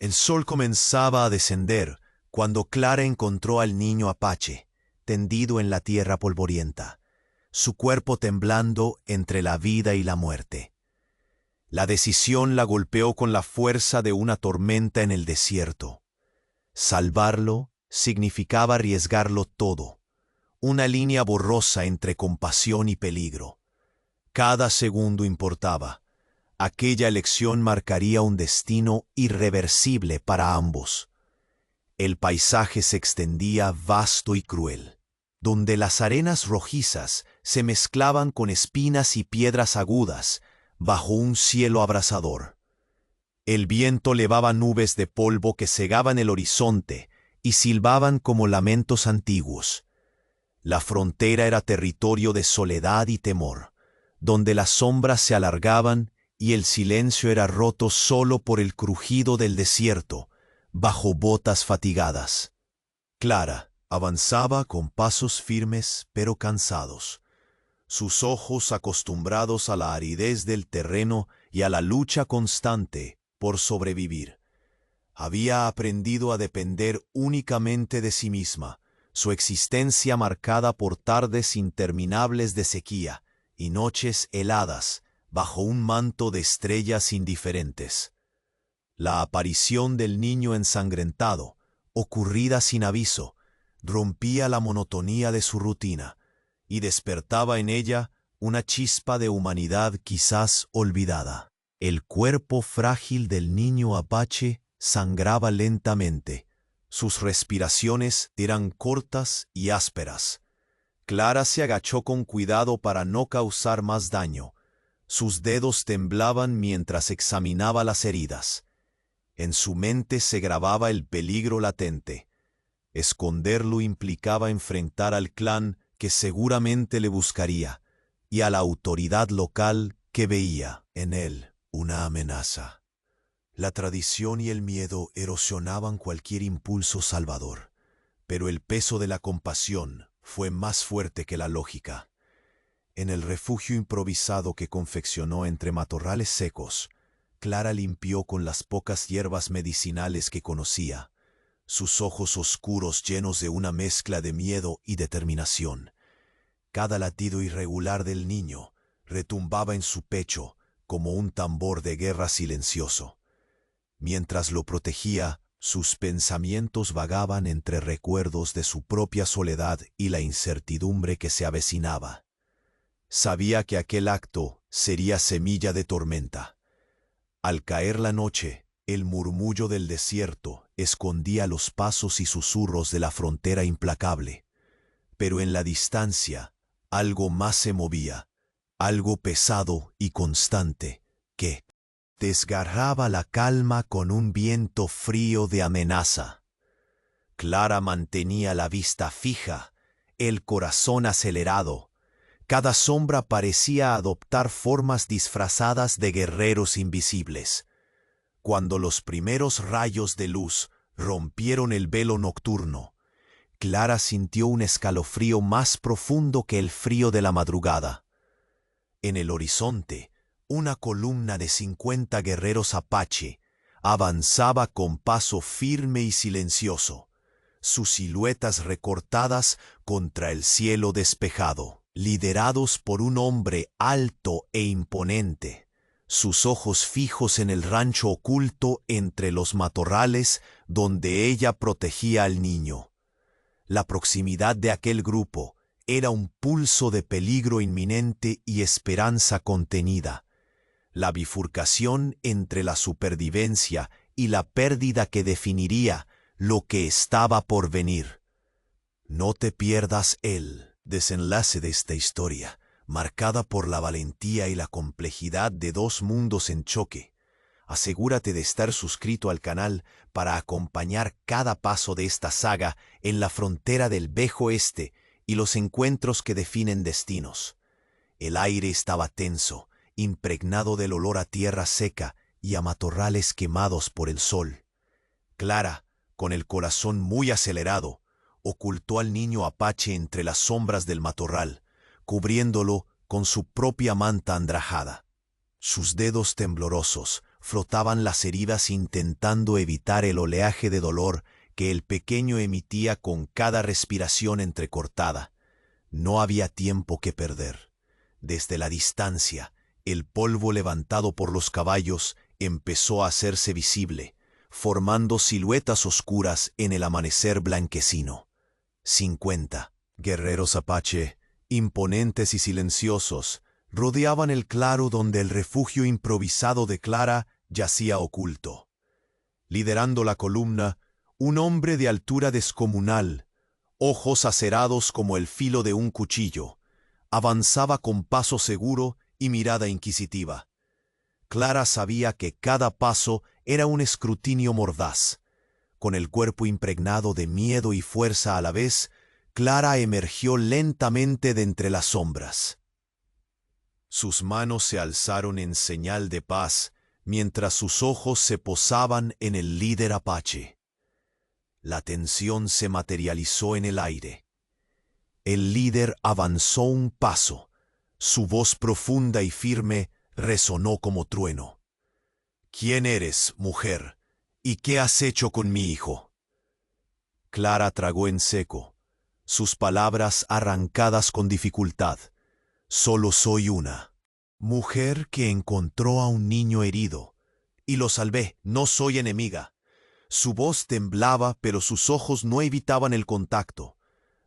El sol comenzaba a descender cuando Clara encontró al niño apache, tendido en la tierra polvorienta, su cuerpo temblando entre la vida y la muerte. La decisión la golpeó con la fuerza de una tormenta en el desierto. Salvarlo significaba arriesgarlo todo, una línea borrosa entre compasión y peligro. Cada segundo importaba. Aquella elección marcaría un destino irreversible para ambos. El paisaje se extendía vasto y cruel, donde las arenas rojizas se mezclaban con espinas y piedras agudas bajo un cielo abrasador. El viento levaba nubes de polvo que cegaban el horizonte y silbaban como lamentos antiguos. La frontera era territorio de soledad y temor, donde las sombras se alargaban y el silencio era roto solo por el crujido del desierto, bajo botas fatigadas. Clara avanzaba con pasos firmes pero cansados. Sus ojos, acostumbrados a la aridez del terreno y a la lucha constante por sobrevivir, había aprendido a depender únicamente de sí misma, su existencia marcada por tardes interminables de sequía y noches heladas bajo un manto de estrellas indiferentes. La aparición del niño ensangrentado, ocurrida sin aviso, rompía la monotonía de su rutina y despertaba en ella una chispa de humanidad quizás olvidada. El cuerpo frágil del niño apache sangraba lentamente. Sus respiraciones eran cortas y ásperas. Clara se agachó con cuidado para no causar más daño. Sus dedos temblaban mientras examinaba las heridas. En su mente se grababa el peligro latente. Esconderlo implicaba enfrentar al clan que seguramente le buscaría, y a la autoridad local que veía en él una amenaza. La tradición y el miedo erosionaban cualquier impulso salvador, pero el peso de la compasión fue más fuerte que la lógica. En el refugio improvisado que confeccionó entre matorrales secos, Clara limpió con las pocas hierbas medicinales que conocía, sus ojos oscuros llenos de una mezcla de miedo y determinación. Cada latido irregular del niño retumbaba en su pecho como un tambor de guerra silencioso. Mientras lo protegía, sus pensamientos vagaban entre recuerdos de su propia soledad y la incertidumbre que se avecinaba. Sabía que aquel acto sería semilla de tormenta. Al caer la noche, el murmullo del desierto escondía los pasos y susurros de la frontera implacable. Pero en la distancia, algo más se movía, algo pesado y constante, que desgarraba la calma con un viento frío de amenaza. Clara mantenía la vista fija, el corazón acelerado. Cada sombra parecía adoptar formas disfrazadas de guerreros invisibles. Cuando los primeros rayos de luz rompieron el velo nocturno, Clara sintió un escalofrío más profundo que el frío de la madrugada. En el horizonte, una columna de 50 guerreros apache avanzaba con paso firme y silencioso, sus siluetas recortadas contra el cielo despejado, liderados por un hombre alto e imponente, sus ojos fijos en el rancho oculto entre los matorrales donde ella protegía al niño. La proximidad de aquel grupo era un pulso de peligro inminente y esperanza contenida, la bifurcación entre la supervivencia y la pérdida que definiría lo que estaba por venir. No te pierdas el desenlace de esta historia, marcada por la valentía y la complejidad de dos mundos en choque. Asegúrate de estar suscrito al canal para acompañar cada paso de esta saga en la frontera del Vejo Este y los encuentros que definen destinos. El aire estaba tenso, impregnado del olor a tierra seca y a matorrales quemados por el sol. Clara, con el corazón muy acelerado, ocultó al niño apache entre las sombras del matorral, cubriéndolo con su propia manta andrajada. Sus dedos temblorosos frotaban las heridas intentando evitar el oleaje de dolor que el pequeño emitía con cada respiración entrecortada. No había tiempo que perder. Desde la distancia, el polvo levantado por los caballos empezó a hacerse visible, formando siluetas oscuras en el amanecer blanquecino. 50 guerreros apache, imponentes y silenciosos, rodeaban el claro donde el refugio improvisado de Clara yacía oculto. Liderando la columna, un hombre de altura descomunal, ojos acerados como el filo de un cuchillo, avanzaba con paso seguro y mirada inquisitiva. Clara sabía que cada paso era un escrutinio mordaz. Con el cuerpo impregnado de miedo y fuerza a la vez, Clara emergió lentamente de entre las sombras. Sus manos se alzaron en señal de paz, mientras sus ojos se posaban en el líder apache. La tensión se materializó en el aire. El líder avanzó un paso. Su voz profunda y firme resonó como trueno. «¿Quién eres, mujer? ¿Y qué has hecho con mi hijo?» Clara tragó en seco, sus palabras arrancadas con dificultad. «Solo soy una mujer que encontró a un niño herido, y lo salvé. No soy enemiga». Su voz temblaba, pero sus ojos no evitaban el contacto.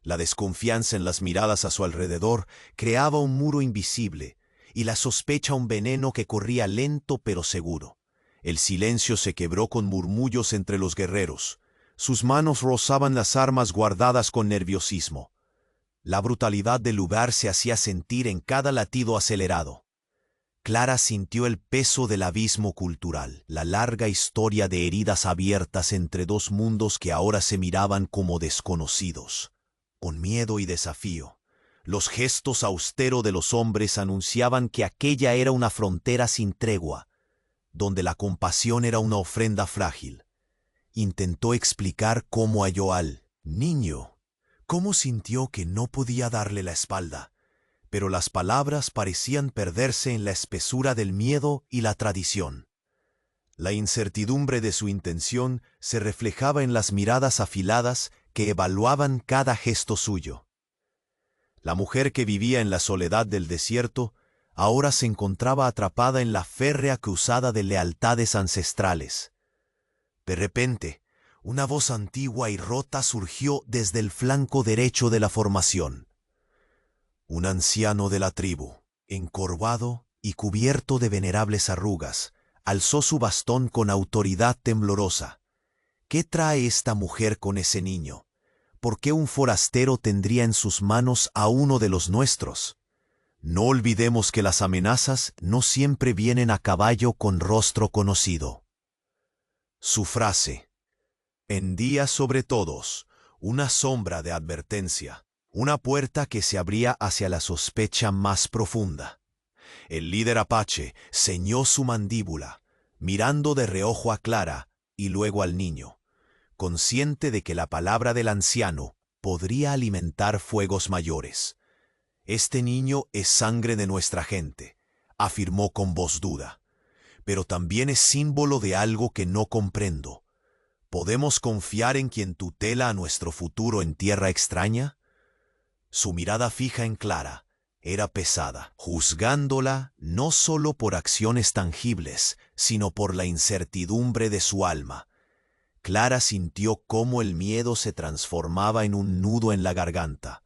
La desconfianza en las miradas a su alrededor creaba un muro invisible, y la sospecha un veneno que corría lento pero seguro. El silencio se quebró con murmullos entre los guerreros. Sus manos rozaban las armas guardadas con nerviosismo. La brutalidad del lugar se hacía sentir en cada latido acelerado. Clara sintió el peso del abismo cultural, la larga historia de heridas abiertas entre dos mundos que ahora se miraban como desconocidos. Con miedo y desafío, los gestos austeros de los hombres anunciaban que aquella era una frontera sin tregua, donde la compasión era una ofrenda frágil. Intentó explicar cómo halló al niño, cómo sintió que no podía darle la espalda, pero las palabras parecían perderse en la espesura del miedo y la tradición. La incertidumbre de su intención se reflejaba en las miradas afiladas que evaluaban cada gesto suyo. La mujer que vivía en la soledad del desierto ahora se encontraba atrapada en la férrea cruzada de lealtades ancestrales. De repente, una voz antigua y rota surgió desde el flanco derecho de la formación. Un anciano de la tribu, encorvado y cubierto de venerables arrugas, alzó su bastón con autoridad temblorosa. ¿Qué trae esta mujer con ese niño? ¿Por qué un forastero tendría en sus manos a uno de los nuestros? No olvidemos que las amenazas no siempre vienen a caballo con rostro conocido. Su frase, hendía sobre todos una sombra de advertencia, una puerta que se abría hacia la sospecha más profunda. El líder apache ceñó su mandíbula, mirando de reojo a Clara y luego al niño, consciente de que la palabra del anciano podría alimentar fuegos mayores. «Este niño es sangre de nuestra gente», afirmó con voz dura, «pero también es símbolo de algo que no comprendo. ¿Podemos confiar en quien tutela a nuestro futuro en tierra extraña?» Su mirada fija en Clara era pesada, juzgándola no solo por acciones tangibles, sino por la incertidumbre de su alma. Clara sintió cómo el miedo se transformaba en un nudo en la garganta.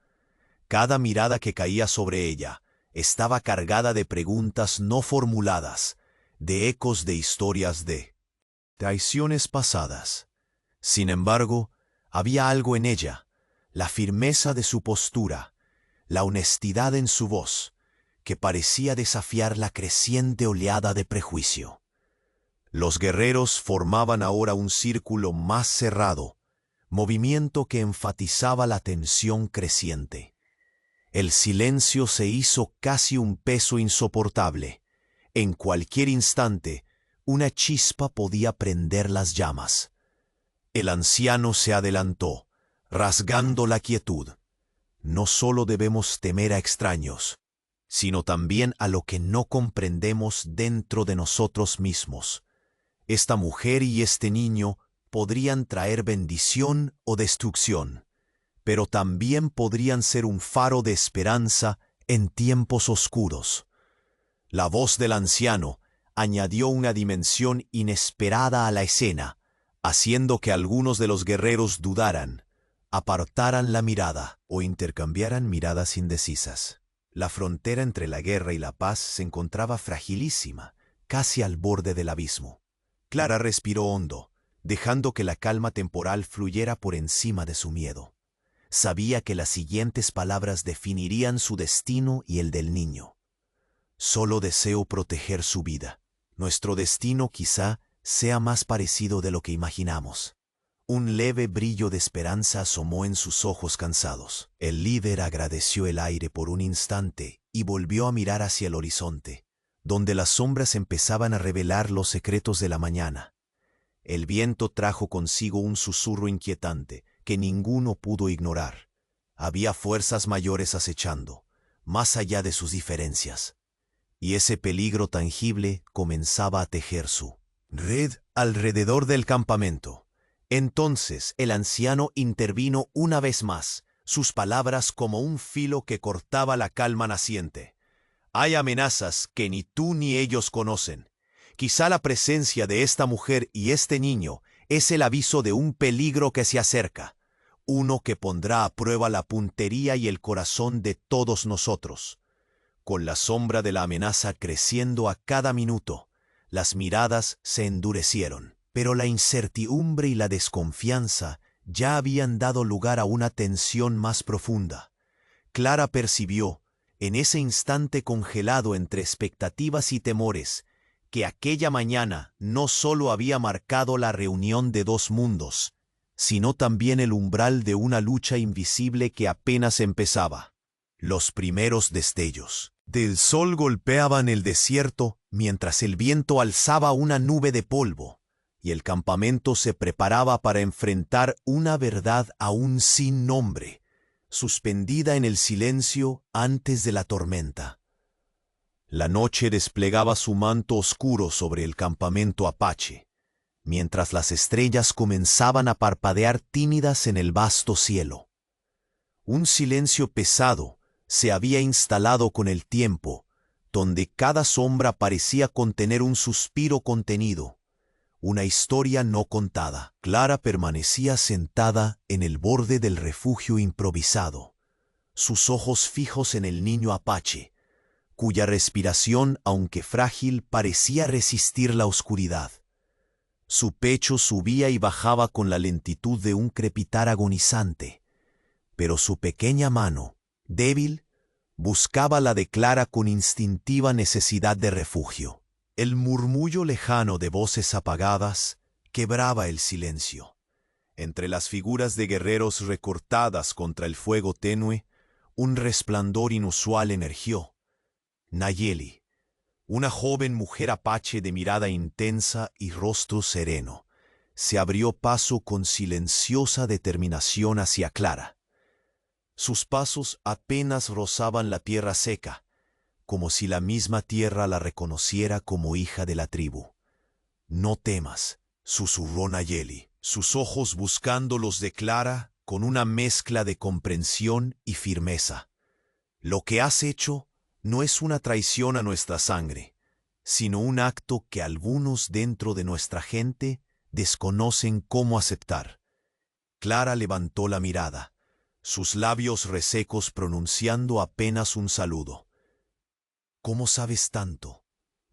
Cada mirada que caía sobre ella estaba cargada de preguntas no formuladas, de ecos de historias de traiciones pasadas. Sin embargo, había algo en ella, la firmeza de su postura, la honestidad en su voz, que parecía desafiar la creciente oleada de prejuicio. Los guerreros formaban ahora un círculo más cerrado, movimiento que enfatizaba la tensión creciente. El silencio se hizo casi un peso insoportable. En cualquier instante, una chispa podía prender las llamas. El anciano se adelantó, rasgando la quietud. No solo debemos temer a extraños, sino también a lo que no comprendemos dentro de nosotros mismos. Esta mujer y este niño podrían traer bendición o destrucción, pero también podrían ser un faro de esperanza en tiempos oscuros. La voz del anciano añadió una dimensión inesperada a la escena, haciendo que algunos de los guerreros dudaran, apartaran la mirada o intercambiaran miradas indecisas. La frontera entre la guerra y la paz se encontraba fragilísima, casi al borde del abismo. Clara respiró hondo, dejando que la calma temporal fluyera por encima de su miedo. Sabía que las siguientes palabras definirían su destino y el del niño. Solo deseo proteger su vida. Nuestro destino quizá sea más parecido de lo que imaginamos. Un leve brillo de esperanza asomó en sus ojos cansados. El líder agradeció el aire por un instante y volvió a mirar hacia el horizonte, donde las sombras empezaban a revelar los secretos de la mañana. El viento trajo consigo un susurro inquietante que ninguno pudo ignorar. Había fuerzas mayores acechando, más allá de sus diferencias, y ese peligro tangible comenzaba a tejer su red alrededor del campamento. Entonces el anciano intervino una vez más, sus palabras como un filo que cortaba la calma naciente. Hay amenazas que ni tú ni ellos conocen. Quizá la presencia de esta mujer y este niño es el aviso de un peligro que se acerca, uno que pondrá a prueba la puntería y el corazón de todos nosotros. Con la sombra de la amenaza creciendo a cada minuto, las miradas se endurecieron, pero la incertidumbre y la desconfianza ya habían dado lugar a una tensión más profunda. Clara percibió, en ese instante congelado entre expectativas y temores, que aquella mañana no solo había marcado la reunión de dos mundos, sino también el umbral de una lucha invisible que apenas empezaba. Los primeros destellos del sol golpeaban el desierto mientras el viento alzaba una nube de polvo, y el campamento se preparaba para enfrentar una verdad aún sin nombre, suspendida en el silencio antes de la tormenta. La noche desplegaba su manto oscuro sobre el campamento apache, mientras las estrellas comenzaban a parpadear tímidas en el vasto cielo. Un silencio pesado se había instalado con el tiempo, donde cada sombra parecía contener un suspiro contenido, una historia no contada. Clara permanecía sentada en el borde del refugio improvisado, sus ojos fijos en el niño apache, cuya respiración, aunque frágil, parecía resistir la oscuridad. Su pecho subía y bajaba con la lentitud de un crepitar agonizante, pero su pequeña mano, débil, buscaba la de Clara con instintiva necesidad de refugio. El murmullo lejano de voces apagadas quebraba el silencio. Entre las figuras de guerreros recortadas contra el fuego tenue, un resplandor inusual emergió. Nayeli, una joven mujer apache de mirada intensa y rostro sereno, se abrió paso con silenciosa determinación hacia Clara. Sus pasos apenas rozaban la tierra seca, como si la misma tierra la reconociera como hija de la tribu. «No temas», susurró Nayeli, sus ojos buscando los de Clara con una mezcla de comprensión y firmeza. «Lo que has hecho no es una traición a nuestra sangre, sino un acto que algunos dentro de nuestra gente desconocen cómo aceptar». Clara levantó la mirada, sus labios resecos pronunciando apenas un saludo. «¿Cómo sabes tanto?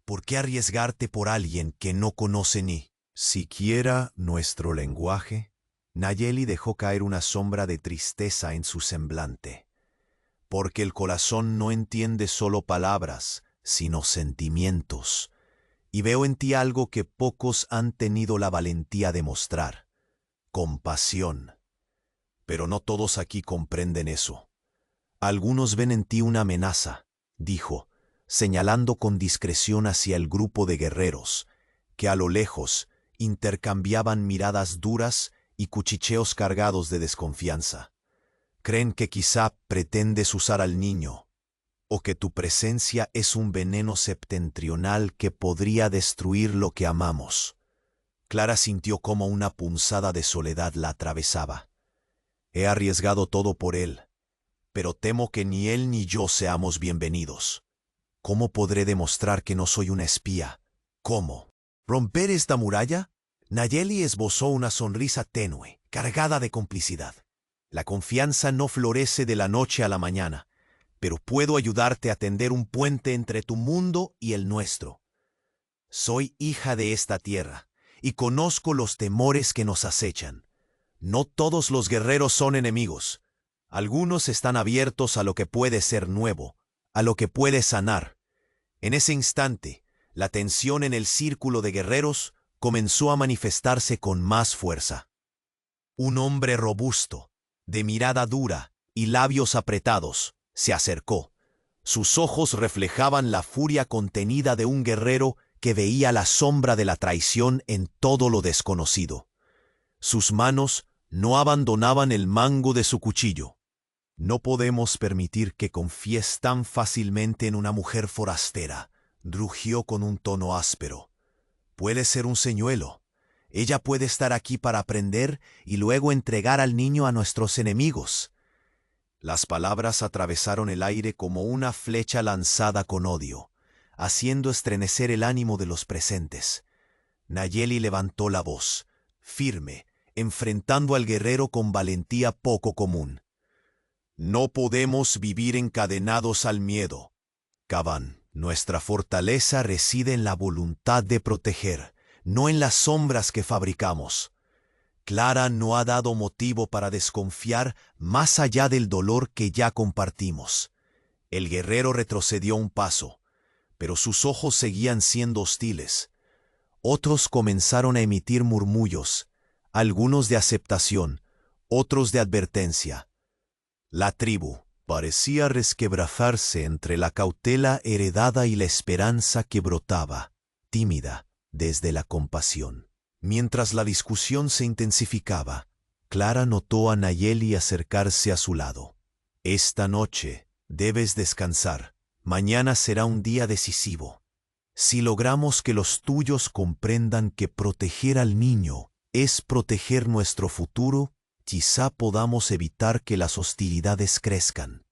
¿Por qué arriesgarte por alguien que no conoce ni siquiera nuestro lenguaje?» Nayeli dejó caer una sombra de tristeza en su semblante. «Porque el corazón no entiende solo palabras, sino sentimientos. Y veo en ti algo que pocos han tenido la valentía de mostrar: compasión. Pero no todos aquí comprenden eso. Algunos ven en ti una amenaza», dijo, señalando con discreción hacia el grupo de guerreros, que a lo lejos intercambiaban miradas duras y cuchicheos cargados de desconfianza. «Creen que quizá pretendes usar al niño, o que tu presencia es un veneno septentrional que podría destruir lo que amamos». Clara sintió como una punzada de soledad la atravesaba. He arriesgado todo por él, pero temo que ni él ni yo seamos bienvenidos. ¿Cómo podré demostrar que no soy una espía? ¿Cómo? ¿Romper esta muralla? Nayeli esbozó una sonrisa tenue, cargada de complicidad. La confianza no florece de la noche a la mañana, pero puedo ayudarte a tender un puente entre tu mundo y el nuestro. Soy hija de esta tierra, y conozco los temores que nos acechan. No todos los guerreros son enemigos. Algunos están abiertos a lo que puede ser nuevo, a lo que puede sanar. En ese instante, la tensión en el círculo de guerreros comenzó a manifestarse con más fuerza. Un hombre robusto, de mirada dura y labios apretados, se acercó. Sus ojos reflejaban la furia contenida de un guerrero que veía la sombra de la traición en todo lo desconocido. Sus manos no abandonaban el mango de su cuchillo. No podemos permitir que confíes tan fácilmente en una mujer forastera, rugió con un tono áspero. Puede ser un señuelo. Ella puede estar aquí para aprender y luego entregar al niño a nuestros enemigos. Las palabras atravesaron el aire como una flecha lanzada con odio, haciendo estremecer el ánimo de los presentes. Nayeli levantó la voz, firme, enfrentando al guerrero con valentía poco común. No podemos vivir encadenados al miedo. Caban, nuestra fortaleza reside en la voluntad de proteger, no en las sombras que fabricamos. Clara no ha dado motivo para desconfiar más allá del dolor que ya compartimos. El guerrero retrocedió un paso, pero sus ojos seguían siendo hostiles. Otros comenzaron a emitir murmullos, algunos de aceptación, otros de advertencia. La tribu parecía resquebrajarse entre la cautela heredada y la esperanza que brotaba, tímida, desde la compasión. Mientras la discusión se intensificaba, Clara notó a Nayeli acercarse a su lado. Esta noche debes descansar. Mañana será un día decisivo. Si logramos que los tuyos comprendan que proteger al niño es proteger nuestro futuro, quizá podamos evitar que las hostilidades crezcan.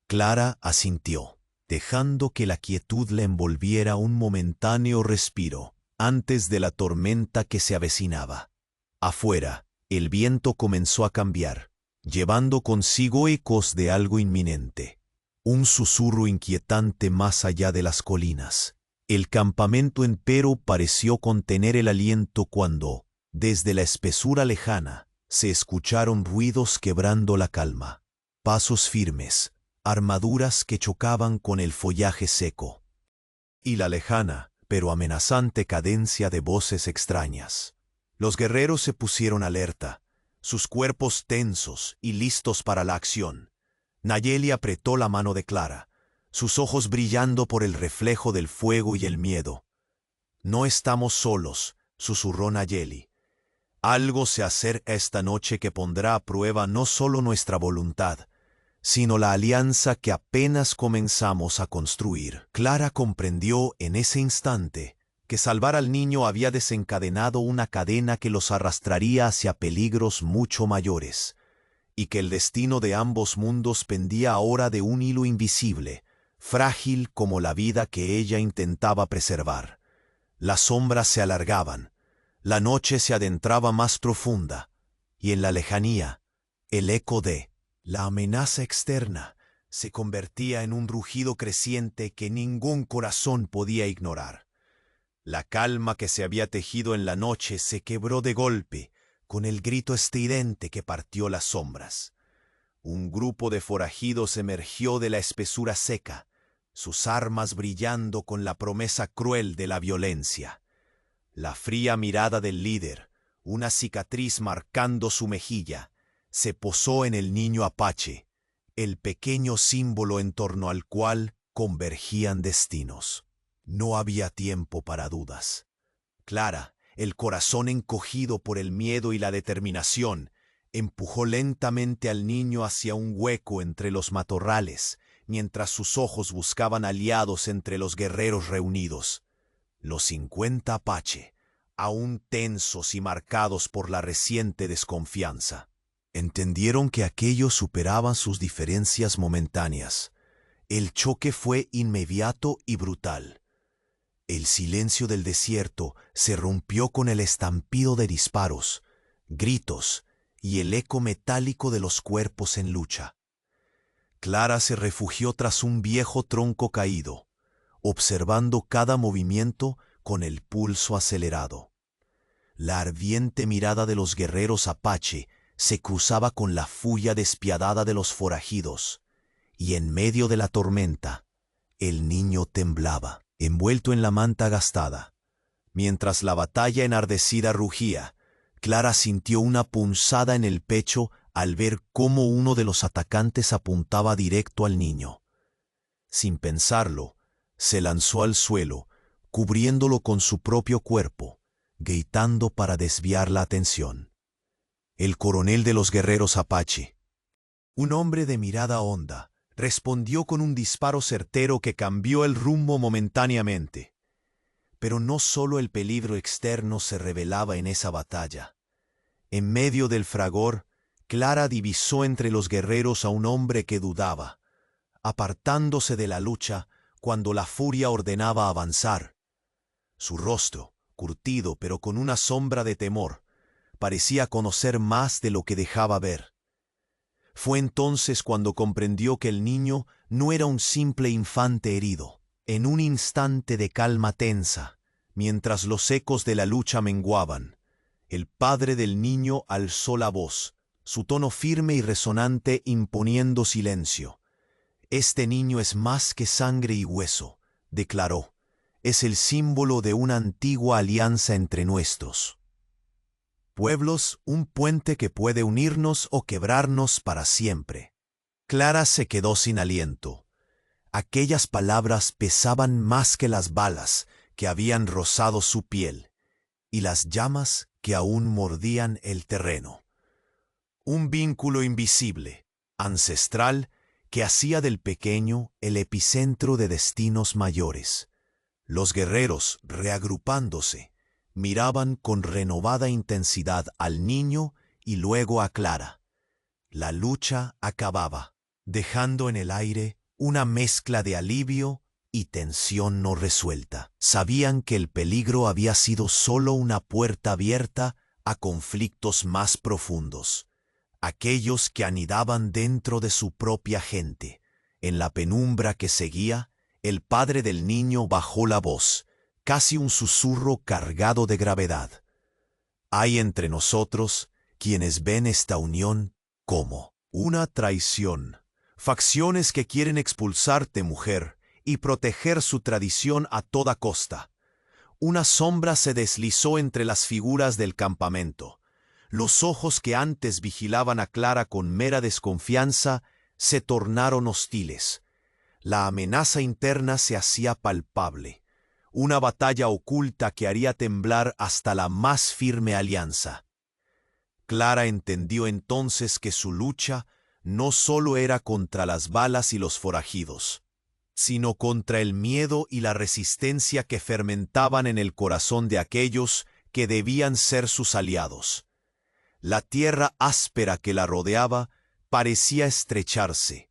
Clara asintió, dejando que la quietud le envolviera un momentáneo respiro antes de la tormenta que se avecinaba. Afuera, el viento comenzó a cambiar, llevando consigo ecos de algo inminente. Un susurro inquietante más allá de las colinas. El campamento empero pareció contener el aliento cuando, desde la espesura lejana, se escucharon ruidos quebrando la calma. Pasos firmes, armaduras que chocaban con el follaje seco. Y la lejana, pero amenazante cadencia de voces extrañas. Los guerreros se pusieron alerta, sus cuerpos tensos y listos para la acción. Nayeli apretó la mano de Clara, sus ojos brillando por el reflejo del fuego y el miedo. «No estamos solos», susurró Nayeli. «Algo se acerca esta noche que pondrá a prueba no solo nuestra voluntad, sino la alianza que apenas comenzamos a construir». Clara comprendió en ese instante que salvar al niño había desencadenado una cadena que los arrastraría hacia peligros mucho mayores, y que el destino de ambos mundos pendía ahora de un hilo invisible, frágil como la vida que ella intentaba preservar. Las sombras se alargaban, la noche se adentraba más profunda, y en la lejanía, el eco de la amenaza externa se convertía en un rugido creciente que ningún corazón podía ignorar. La calma que se había tejido en la noche se quebró de golpe con el grito estridente que partió las sombras. Un grupo de forajidos emergió de la espesura seca, sus armas brillando con la promesa cruel de la violencia. La fría mirada del líder, una cicatriz marcando su mejilla, se posó en el niño apache, el pequeño símbolo en torno al cual convergían destinos. No había tiempo para dudas. Clara, el corazón encogido por el miedo y la determinación, empujó lentamente al niño hacia un hueco entre los matorrales, mientras sus ojos buscaban aliados entre los guerreros reunidos. Los 50 apache, aún tensos y marcados por la reciente desconfianza. Entendieron que aquellos superaban sus diferencias momentáneas. El choque fue inmediato y brutal. El silencio del desierto se rompió con el estampido de disparos, gritos y el eco metálico de los cuerpos en lucha. Clara se refugió tras un viejo tronco caído, observando cada movimiento con el pulso acelerado. La ardiente mirada de los guerreros apache se cruzaba con la furia despiadada de los forajidos, y en medio de la tormenta, el niño temblaba, envuelto en la manta gastada. Mientras la batalla enardecida rugía, Clara sintió una punzada en el pecho al ver cómo uno de los atacantes apuntaba directo al niño. Sin pensarlo, se lanzó al suelo, cubriéndolo con su propio cuerpo, gritando para desviar la atención. El coronel de los guerreros apache, un hombre de mirada honda, respondió con un disparo certero que cambió el rumbo momentáneamente. Pero no solo el peligro externo se revelaba en esa batalla. En medio del fragor, Clara divisó entre los guerreros a un hombre que dudaba, apartándose de la lucha cuando la furia ordenaba avanzar. Su rostro, curtido pero con una sombra de temor, parecía conocer más de lo que dejaba ver. Fue entonces cuando comprendió que el niño no era un simple infante herido. En un instante de calma tensa, mientras los ecos de la lucha menguaban, el padre del niño alzó la voz, su tono firme y resonante imponiendo silencio. «Este niño es más que sangre y hueso», declaró. «Es el símbolo de una antigua alianza entre nuestros pueblos, un puente que puede unirnos o quebrarnos para siempre». Clara se quedó sin aliento. Aquellas palabras pesaban más que las balas que habían rozado su piel y las llamas que aún mordían el terreno. Un vínculo invisible, ancestral, que hacía del pequeño el epicentro de destinos mayores. Los guerreros, reagrupándose, miraban con renovada intensidad al niño y luego a Clara. La lucha acababa, dejando en el aire una mezcla de alivio y tensión no resuelta. Sabían que el peligro había sido solo una puerta abierta a conflictos más profundos, aquellos que anidaban dentro de su propia gente. En la penumbra que seguía, el padre del niño bajó la voz, casi un susurro cargado de gravedad. «Hay entre nosotros quienes ven esta unión como una traición. Facciones que quieren expulsarte, mujer, y proteger su tradición a toda costa». Una sombra se deslizó entre las figuras del campamento. Los ojos que antes vigilaban a Clara con mera desconfianza se tornaron hostiles. La amenaza interna se hacía palpable. Una batalla oculta que haría temblar hasta la más firme alianza. Clara entendió entonces que su lucha no solo era contra las balas y los forajidos, sino contra el miedo y la resistencia que fermentaban en el corazón de aquellos que debían ser sus aliados. La tierra áspera que la rodeaba parecía estrecharse,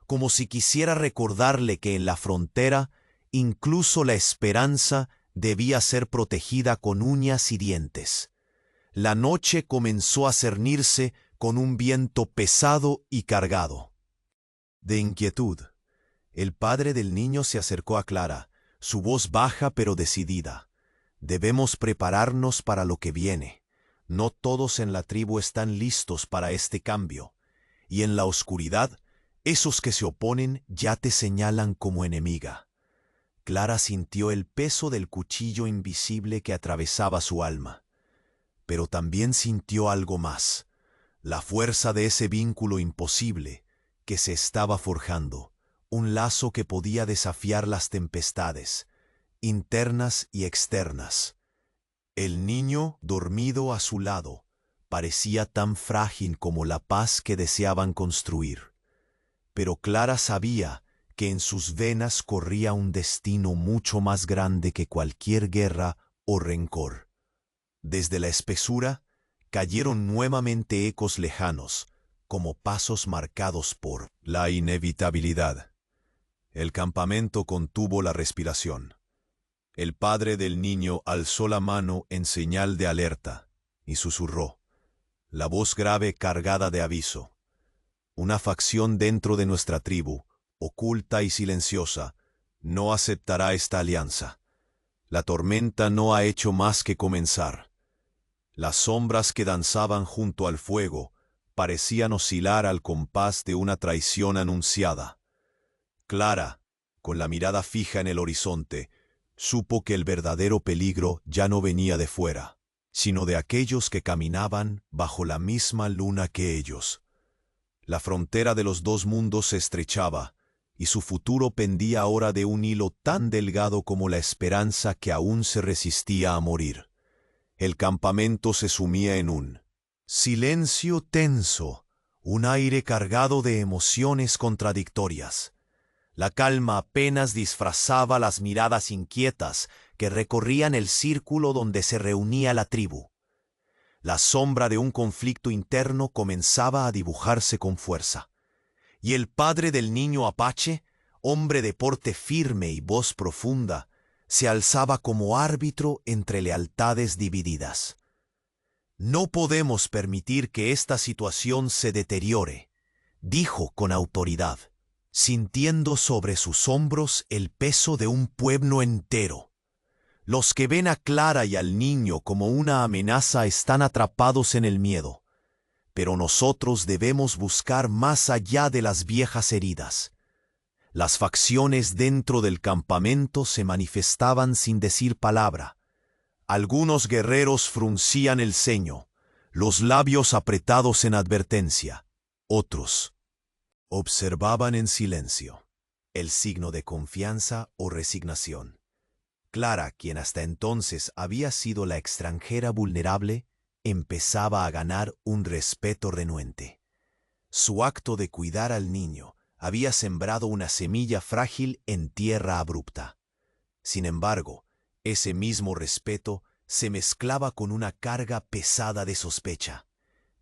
como si quisiera recordarle que en la frontera incluso la esperanza debía ser protegida con uñas y dientes. La noche comenzó a cernirse con un viento pesado y cargado de inquietud. El padre del niño se acercó a Clara, su voz baja pero decidida. «Debemos prepararnos para lo que viene. No todos en la tribu están listos para este cambio, y en la oscuridad, esos que se oponen ya te señalan como enemiga». Clara sintió el peso del cuchillo invisible que atravesaba su alma, pero también sintió algo más, la fuerza de ese vínculo imposible que se estaba forjando, un lazo que podía desafiar las tempestades, internas y externas. El niño, dormido a su lado, parecía tan frágil como la paz que deseaban construir. Pero Clara sabía que en sus venas corría un destino mucho más grande que cualquier guerra o rencor. Desde la espesura cayeron nuevamente ecos lejanos, como pasos marcados por la inevitabilidad. El campamento contuvo la respiración. El padre del niño alzó la mano en señal de alerta y susurró, la voz grave cargada de aviso. Una facción dentro de nuestra tribu, oculta y silenciosa, no aceptará esta alianza. La tormenta no ha hecho más que comenzar. Las sombras que danzaban junto al fuego parecían oscilar al compás de una traición anunciada. Clara, con la mirada fija en el horizonte, supo que el verdadero peligro ya no venía de fuera, sino de aquellos que caminaban bajo la misma luna que ellos. La frontera de los dos mundos se estrechaba, y su futuro pendía ahora de un hilo tan delgado como la esperanza que aún se resistía a morir. El campamento se sumía en un silencio tenso, un aire cargado de emociones contradictorias. La calma apenas disfrazaba las miradas inquietas que recorrían el círculo donde se reunía la tribu. La sombra de un conflicto interno comenzaba a dibujarse con fuerza. Y el padre del niño apache, hombre de porte firme y voz profunda, se alzaba como árbitro entre lealtades divididas. No podemos permitir que esta situación se deteriore, dijo con autoridad, sintiendo sobre sus hombros el peso de un pueblo entero. Los que ven a Clara y al niño como una amenaza están atrapados en el miedo, pero nosotros debemos buscar más allá de las viejas heridas. Las facciones dentro del campamento se manifestaban sin decir palabra. Algunos guerreros fruncían el ceño, los labios apretados en advertencia. Otros observaban en silencio, el signo de confianza o resignación. Clara, quien hasta entonces había sido la extranjera vulnerable, empezaba a ganar un respeto renuente. Su acto de cuidar al niño había sembrado una semilla frágil en tierra abrupta. Sin embargo, ese mismo respeto se mezclaba con una carga pesada de sospecha.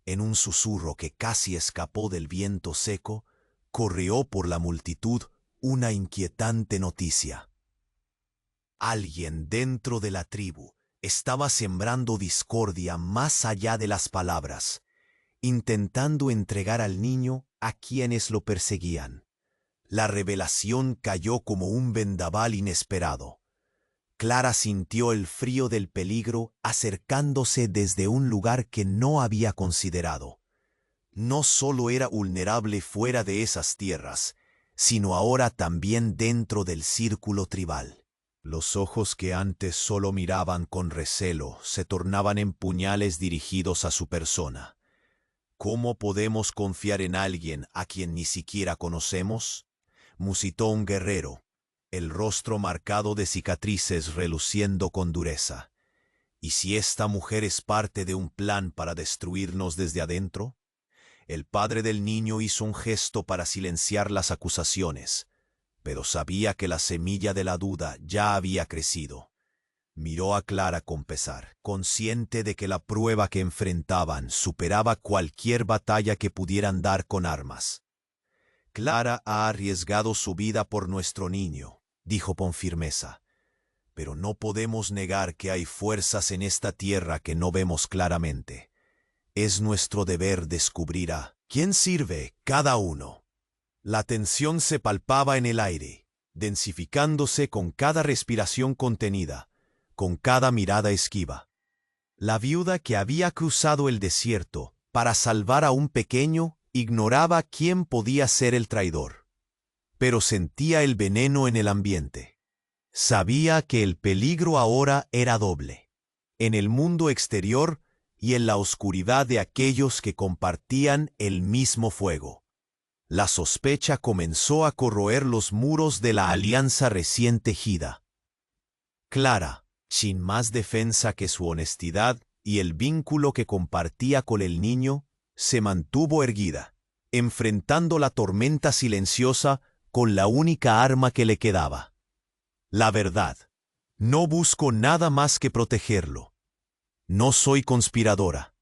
En un susurro que casi escapó del viento seco, corrió por la multitud una inquietante noticia. Alguien dentro de la tribu estaba sembrando discordia más allá de las palabras, intentando entregar al niño a quienes lo perseguían. La revelación cayó como un vendaval inesperado. Clara sintió el frío del peligro acercándose desde un lugar que no había considerado. No solo era vulnerable fuera de esas tierras, sino ahora también dentro del círculo tribal. Los ojos que antes solo miraban con recelo se tornaban en puñales dirigidos a su persona. ¿Cómo podemos confiar en alguien a quien ni siquiera conocemos?, musitó un guerrero, el rostro marcado de cicatrices reluciendo con dureza. ¿Y si esta mujer es parte de un plan para destruirnos desde adentro? El padre del niño hizo un gesto para silenciar las acusaciones, pero sabía que la semilla de la duda ya había crecido. Miró a Clara con pesar, consciente de que la prueba que enfrentaban superaba cualquier batalla que pudieran dar con armas. Clara ha arriesgado su vida por nuestro niño, dijo con firmeza, pero no podemos negar que hay fuerzas en esta tierra que no vemos claramente. Es nuestro deber descubrir a quién sirve cada uno. La tensión se palpaba en el aire, densificándose con cada respiración contenida, con cada mirada esquiva. La viuda que había cruzado el desierto para salvar a un pequeño ignoraba quién podía ser el traidor, pero sentía el veneno en el ambiente. Sabía que el peligro ahora era doble, en el mundo exterior y en la oscuridad de aquellos que compartían el mismo fuego. La sospecha comenzó a corroer los muros de la alianza recién tejida. Clara, sin más defensa que su honestidad y el vínculo que compartía con el niño, se mantuvo erguida, enfrentando la tormenta silenciosa con la única arma que le quedaba: la verdad. No busco nada más que protegerlo. No soy conspiradora.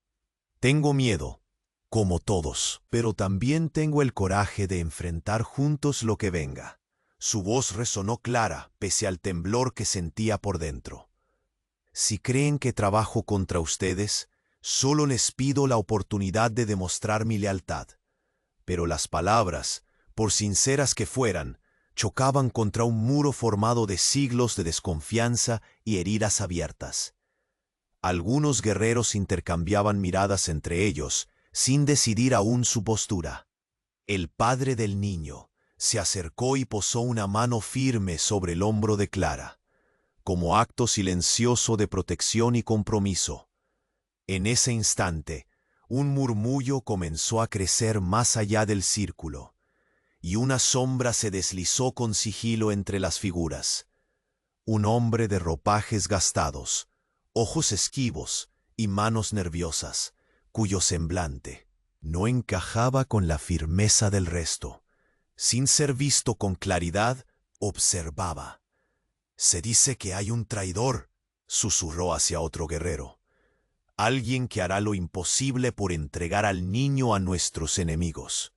Tengo miedo, como todos, pero también tengo el coraje de enfrentar juntos lo que venga. Su voz resonó clara, pese al temblor que sentía por dentro. Si creen que trabajo contra ustedes, solo les pido la oportunidad de demostrar mi lealtad. Pero las palabras, por sinceras que fueran, chocaban contra un muro formado de siglos de desconfianza y heridas abiertas. Algunos guerreros intercambiaban miradas entre ellos, sin decidir aún su postura. El padre del niño se acercó y posó una mano firme sobre el hombro de Clara, como acto silencioso de protección y compromiso. En ese instante, un murmullo comenzó a crecer más allá del círculo, y una sombra se deslizó con sigilo entre las figuras. Un hombre de ropajes gastados, ojos esquivos y manos nerviosas, cuyo semblante no encajaba con la firmeza del resto. Sin ser visto con claridad, observaba. «Se dice que hay un traidor», susurró hacia otro guerrero. «Alguien que hará lo imposible por entregar al niño a nuestros enemigos».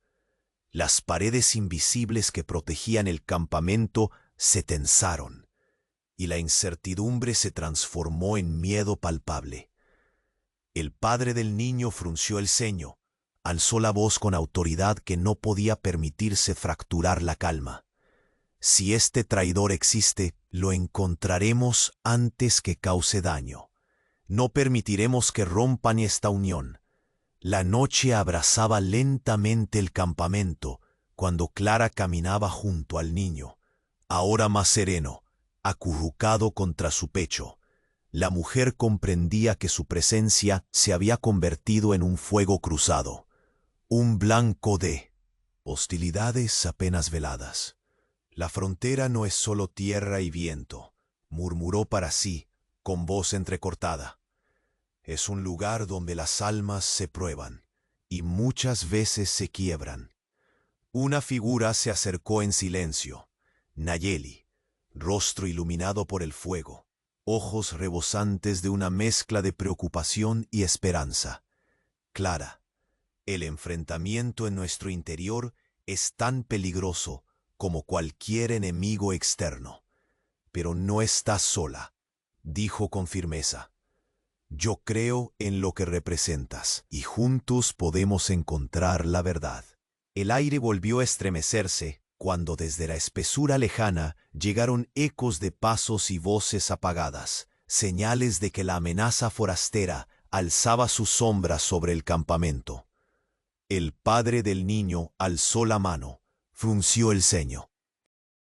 Las paredes invisibles que protegían el campamento se tensaron, y la incertidumbre se transformó en miedo palpable. El padre del niño frunció el ceño, alzó la voz con autoridad que no podía permitirse fracturar la calma. «Si este traidor existe, lo encontraremos antes que cause daño. No permitiremos que rompan esta unión». La noche abrazaba lentamente el campamento cuando Clara caminaba junto al niño, ahora más sereno, acurrucado contra su pecho. La mujer comprendía que su presencia se había convertido en un fuego cruzado, un blanco de hostilidades apenas veladas. «La frontera no es solo tierra y viento», murmuró para sí, con voz entrecortada. «Es un lugar donde las almas se prueban y muchas veces se quiebran». Una figura se acercó en silencio. Nayeli, rostro iluminado por el fuego, ojos rebosantes de una mezcla de preocupación y esperanza. «Clara, el enfrentamiento en nuestro interior es tan peligroso como cualquier enemigo externo. Pero no estás sola», dijo con firmeza. «Yo creo en lo que representas, y juntos podemos encontrar la verdad». El aire volvió a estremecerse cuando desde la espesura lejana llegaron ecos de pasos y voces apagadas, señales de que la amenaza forastera alzaba su sombra sobre el campamento. El padre del niño alzó la mano, frunció el ceño,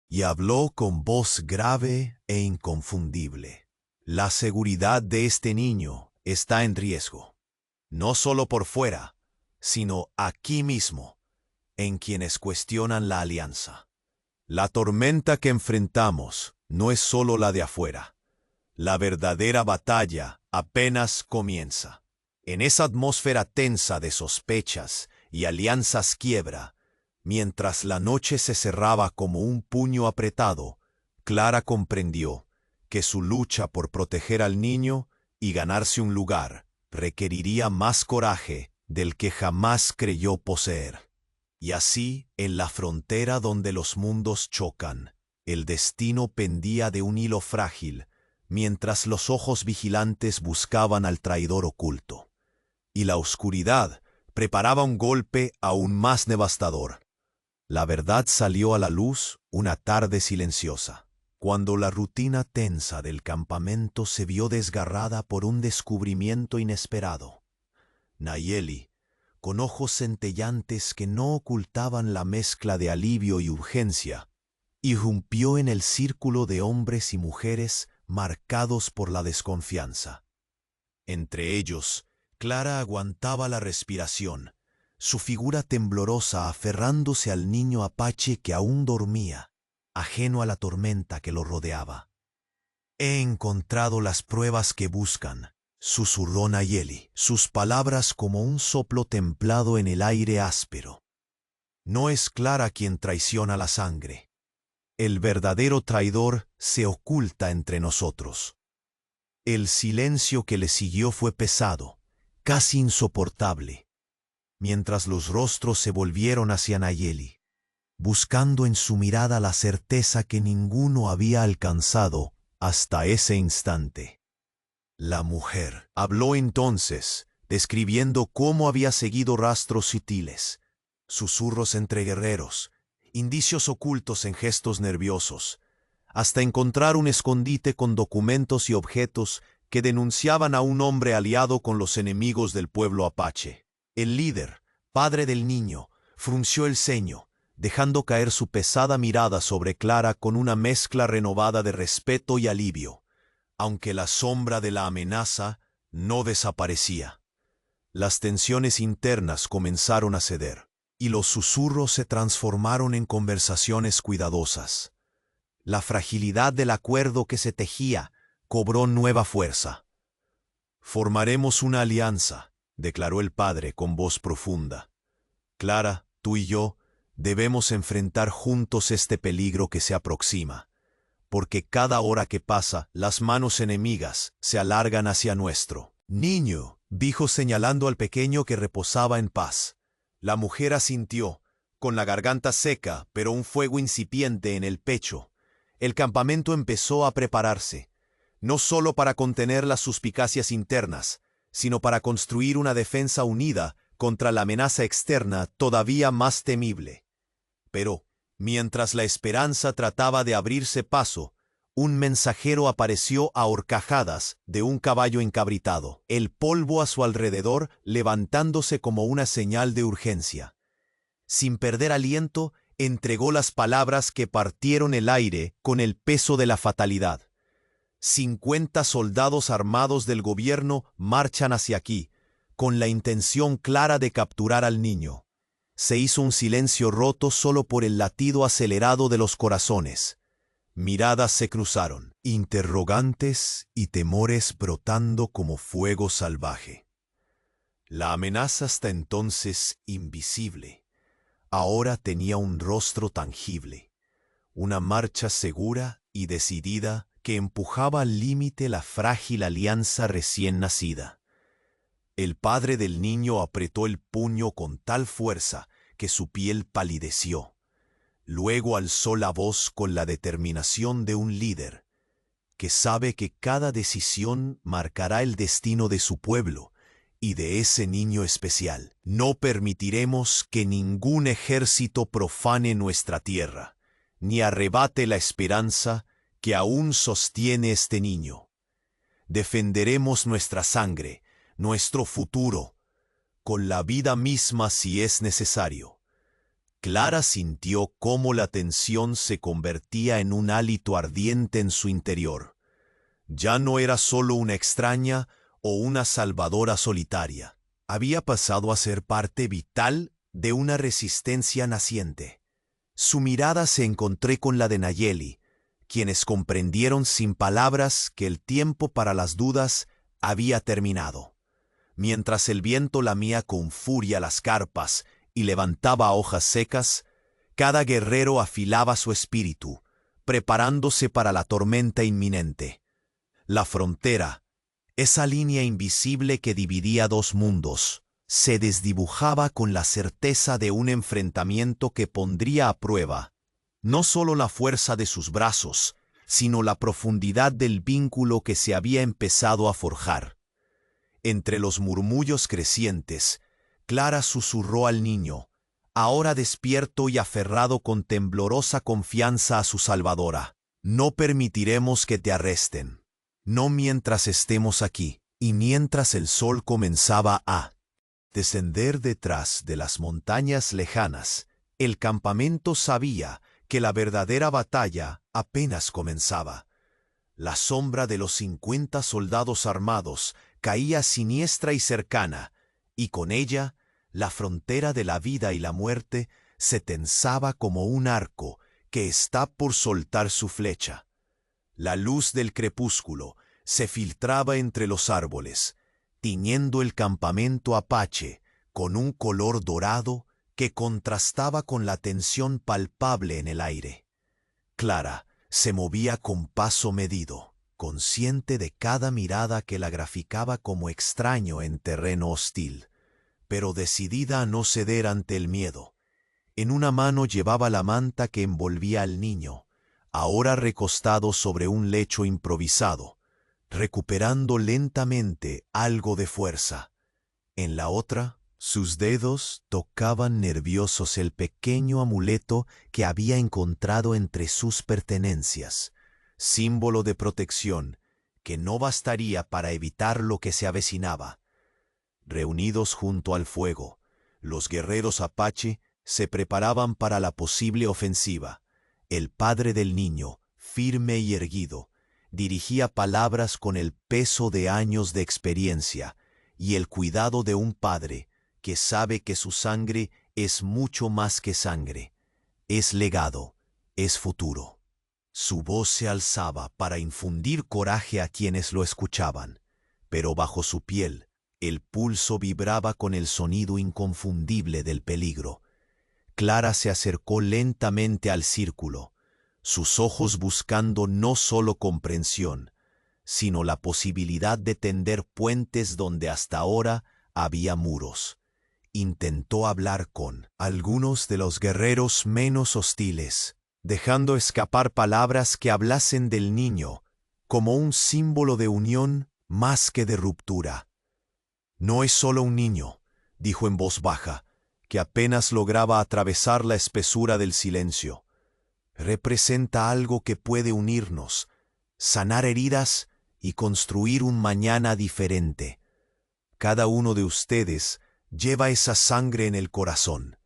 y habló con voz grave e inconfundible. «La seguridad de este niño está en riesgo, no solo por fuera, sino aquí mismo, en quienes cuestionan la alianza. La tormenta que enfrentamos no es solo la de afuera. La verdadera batalla apenas comienza. En esa atmósfera tensa de sospechas y alianzas quiebra, mientras la noche se cerraba como un puño apretado, Clara comprendió que su lucha por proteger al niño y ganarse un lugar requeriría más coraje del que jamás creyó poseer. Y así, en la frontera donde los mundos chocan, el destino pendía de un hilo frágil, mientras los ojos vigilantes buscaban al traidor oculto. Y la oscuridad preparaba un golpe aún más devastador. La verdad salió a la luz una tarde silenciosa, cuando la rutina tensa del campamento se vio desgarrada por un descubrimiento inesperado. Nayeli, con ojos centellantes que no ocultaban la mezcla de alivio y urgencia, irrumpió en el círculo de hombres y mujeres marcados por la desconfianza. Entre ellos, Clara aguantaba la respiración, su figura temblorosa aferrándose al niño apache que aún dormía, ajeno a la tormenta que lo rodeaba. «He encontrado las pruebas que buscan», susurró Nayeli, sus palabras como un soplo templado en el aire áspero. «No es Clara quien traiciona la sangre. El verdadero traidor se oculta entre nosotros». El silencio que le siguió fue pesado, casi insoportable, mientras los rostros se volvieron hacia Nayeli, buscando en su mirada la certeza que ninguno había alcanzado hasta ese instante. La mujer habló entonces, describiendo cómo había seguido rastros sutiles, susurros entre guerreros, indicios ocultos en gestos nerviosos, hasta encontrar un escondite con documentos y objetos que denunciaban a un hombre aliado con los enemigos del pueblo apache. El líder, padre del niño, frunció el ceño, dejando caer su pesada mirada sobre Clara con una mezcla renovada de respeto y alivio, aunque la sombra de la amenaza no desaparecía. Las tensiones internas comenzaron a ceder, y los susurros se transformaron en conversaciones cuidadosas. La fragilidad del acuerdo que se tejía cobró nueva fuerza. «Formaremos una alianza», declaró el padre con voz profunda. «Clara, tú y yo debemos enfrentar juntos este peligro que se aproxima, porque cada hora que pasa las manos enemigas se alargan hacia nuestro». «Niño», dijo señalando al pequeño que reposaba en paz. La mujer asintió, con la garganta seca pero un fuego incipiente en el pecho. El campamento empezó a prepararse, no solo para contener las suspicacias internas, sino para construir una defensa unida contra la amenaza externa todavía más temible. Pero, mientras la esperanza trataba de abrirse paso, un mensajero apareció a horcajadas de un caballo encabritado, el polvo a su alrededor levantándose como una señal de urgencia. Sin perder aliento, entregó las palabras que partieron el aire con el peso de la fatalidad. 50 soldados armados del gobierno marchan hacia aquí, con la intención clara de capturar al niño. Se hizo un silencio roto solo por el latido acelerado de los corazones. Miradas se cruzaron, interrogantes y temores brotando como fuego salvaje. La amenaza hasta entonces invisible, ahora tenía un rostro tangible, una marcha segura y decidida que empujaba al límite la frágil alianza recién nacida. El padre del niño apretó el puño con tal fuerza que su piel palideció. Luego alzó la voz con la determinación de un líder, que sabe que cada decisión marcará el destino de su pueblo y de ese niño especial. No permitiremos que ningún ejército profane nuestra tierra, ni arrebate la esperanza que aún sostiene este niño. Defenderemos nuestra sangre, nuestro futuro, con la vida misma si es necesario. Clara sintió cómo la tensión se convertía en un hálito ardiente en su interior. Ya no era solo una extraña o una salvadora solitaria. Había pasado a ser parte vital de una resistencia naciente. Su mirada se encontró con la de Nayeli, quienes comprendieron sin palabras que el tiempo para las dudas había terminado. Mientras el viento lamía con furia las carpas y levantaba hojas secas, cada guerrero afilaba su espíritu, preparándose para la tormenta inminente. La frontera, esa línea invisible que dividía dos mundos, se desdibujaba con la certeza de un enfrentamiento que pondría a prueba no solo la fuerza de sus brazos, sino la profundidad del vínculo que se había empezado a forjar. Entre los murmullos crecientes, Clara susurró al niño, ahora despierto y aferrado con temblorosa confianza a su salvadora. No permitiremos que te arresten. No mientras estemos aquí, y mientras el sol comenzaba a descender detrás de las montañas lejanas, el campamento sabía que la verdadera batalla apenas comenzaba. La sombra de los 50 soldados armados caía siniestra y cercana, y con ella la frontera de la vida y la muerte se tensaba como un arco que está por soltar su flecha. La luz del crepúsculo se filtraba entre los árboles, tiñendo el campamento apache con un color dorado que contrastaba con la tensión palpable en el aire. Clara se movía con paso medido, consciente de cada mirada que la graficaba como extraño en terreno hostil, pero decidida a no ceder ante el miedo. En una mano llevaba la manta que envolvía al niño, ahora recostado sobre un lecho improvisado, recuperando lentamente algo de fuerza. En la otra, sus dedos tocaban nerviosos el pequeño amuleto que había encontrado entre sus pertenencias, símbolo de protección que no bastaría para evitar lo que se avecinaba. Reunidos junto al fuego, los guerreros apache se preparaban para la posible ofensiva. El padre del niño, firme y erguido, dirigía palabras con el peso de años de experiencia y el cuidado de un padre que sabe que su sangre es mucho más que sangre, es legado, es futuro. Su voz se alzaba para infundir coraje a quienes lo escuchaban, pero bajo su piel el pulso vibraba con el sonido inconfundible del peligro. Clara se acercó lentamente al círculo, sus ojos buscando no solo comprensión, sino la posibilidad de tender puentes donde hasta ahora había muros. Intentó hablar con algunos de los guerreros menos hostiles, dejando escapar palabras que hablasen del niño como un símbolo de unión más que de ruptura. «No es solo un niño», dijo en voz baja, que apenas lograba atravesar la espesura del silencio. «Representa algo que puede unirnos, sanar heridas y construir un mañana diferente. Cada uno de ustedes lleva esa sangre en el corazón».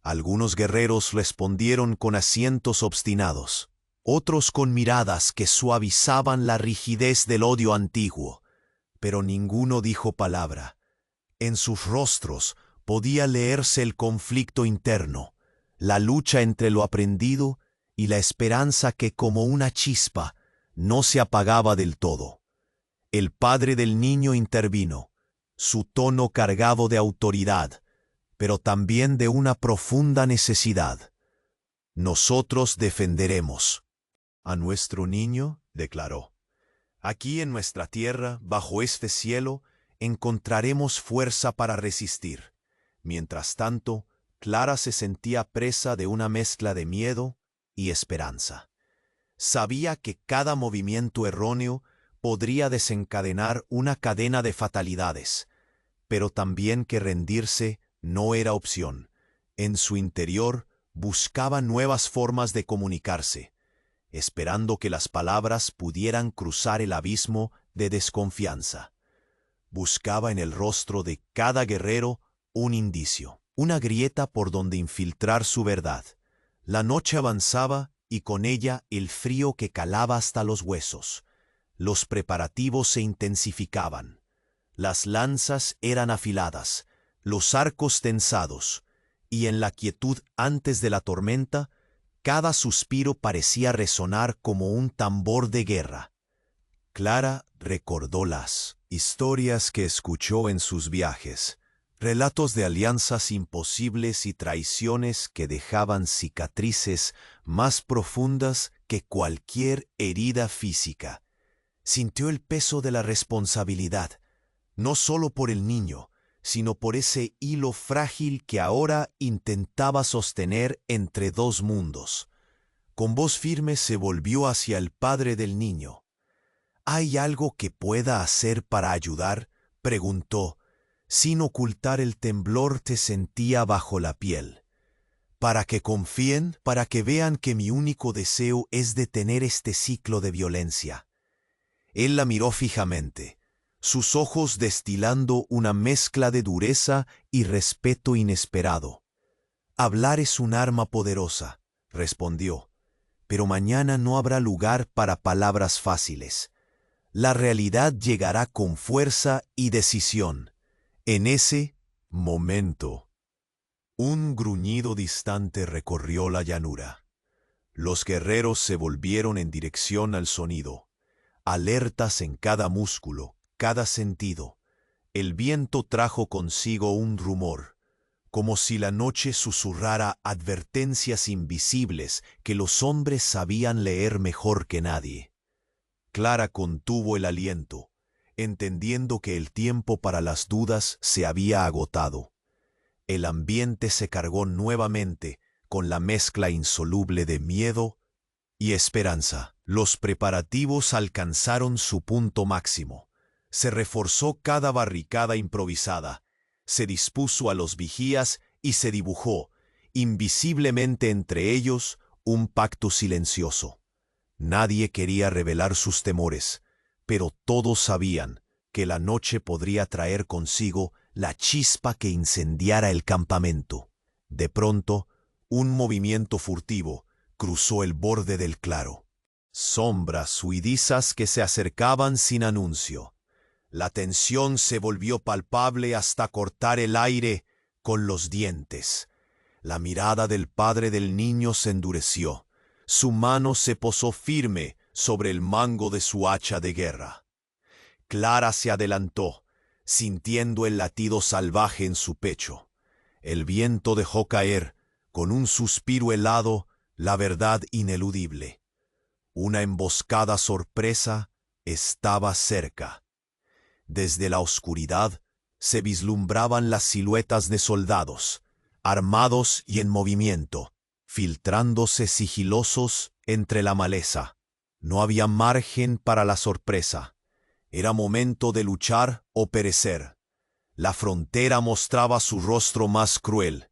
Algunos guerreros respondieron con asientos obstinados, otros con miradas que suavizaban la rigidez del odio antiguo, pero ninguno dijo palabra. En sus rostros podía leerse el conflicto interno, la lucha entre lo aprendido y la esperanza que, como una chispa, no se apagaba del todo. El padre del niño intervino, su tono cargado de autoridad, pero también de una profunda necesidad. «Nosotros defenderemos a nuestro niño», declaró. «Aquí en nuestra tierra, bajo este cielo, encontraremos fuerza para resistir». Mientras tanto, Clara se sentía presa de una mezcla de miedo y esperanza. Sabía que cada movimiento erróneo podría desencadenar una cadena de fatalidades, pero también que rendirse no era opción. En su interior buscaba nuevas formas de comunicarse, esperando que las palabras pudieran cruzar el abismo de desconfianza. Buscaba en el rostro de cada guerrero un indicio, una grieta por donde infiltrar su verdad. La noche avanzaba y con ella el frío que calaba hasta los huesos. Los preparativos se intensificaban. Las lanzas eran afiladas, los arcos tensados, y en la quietud antes de la tormenta, cada suspiro parecía resonar como un tambor de guerra. Clara recordó las historias que escuchó en sus viajes, relatos de alianzas imposibles y traiciones que dejaban cicatrices más profundas que cualquier herida física. Sintió el peso de la responsabilidad, no solo por el niño, sino por ese hilo frágil que ahora intentaba sostener entre dos mundos. Con voz firme se volvió hacia el padre del niño. «¿Hay algo que pueda hacer para ayudar?», preguntó. Sin ocultar el temblor que sentía bajo la piel. «Para que confíen, para que vean que mi único deseo es detener este ciclo de violencia». Él la miró fijamente, sus ojos destilando una mezcla de dureza y respeto inesperado. «Hablar es un arma poderosa», respondió, «pero mañana no habrá lugar para palabras fáciles. La realidad llegará con fuerza y decisión». En ese momento, un gruñido distante recorrió la llanura. Los guerreros se volvieron en dirección al sonido, alertas en cada músculo, cada sentido. El viento trajo consigo un rumor, como si la noche susurrara advertencias invisibles que los hombres sabían leer mejor que nadie. Clara contuvo el aliento, entendiendo que el tiempo para las dudas se había agotado. El ambiente se cargó nuevamente con la mezcla insoluble de miedo y esperanza. Los preparativos alcanzaron su punto máximo. Se reforzó cada barricada improvisada, se dispuso a los vigías y se dibujó, invisiblemente entre ellos, un pacto silencioso. Nadie quería revelar sus temores, pero todos sabían que la noche podría traer consigo la chispa que incendiara el campamento. De pronto, un movimiento furtivo cruzó el borde del claro. Sombras huidizas que se acercaban sin anuncio. La tensión se volvió palpable hasta cortar el aire con los dientes. La mirada del padre del niño se endureció. Su mano se posó firme sobre el mango de su hacha de guerra. Clara se adelantó, sintiendo el latido salvaje en su pecho. El viento dejó caer, con un suspiro helado, la verdad ineludible. Una emboscada sorpresa estaba cerca. Desde la oscuridad se vislumbraban las siluetas de soldados, armados y en movimiento, filtrándose sigilosos entre la maleza. No había margen para la sorpresa. Era momento de luchar o perecer. La frontera mostraba su rostro más cruel,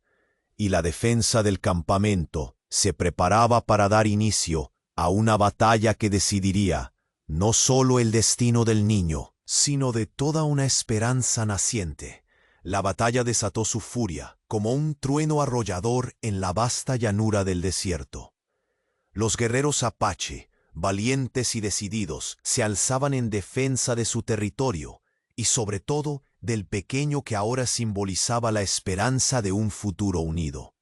y la defensa del campamento se preparaba para dar inicio a una batalla que decidiría no solo el destino del niño, sino de toda una esperanza naciente. La batalla desató su furia como un trueno arrollador en la vasta llanura del desierto. Los guerreros apache, valientes y decididos, se alzaban en defensa de su territorio y sobre todo del pequeño que ahora simbolizaba la esperanza de un futuro unido.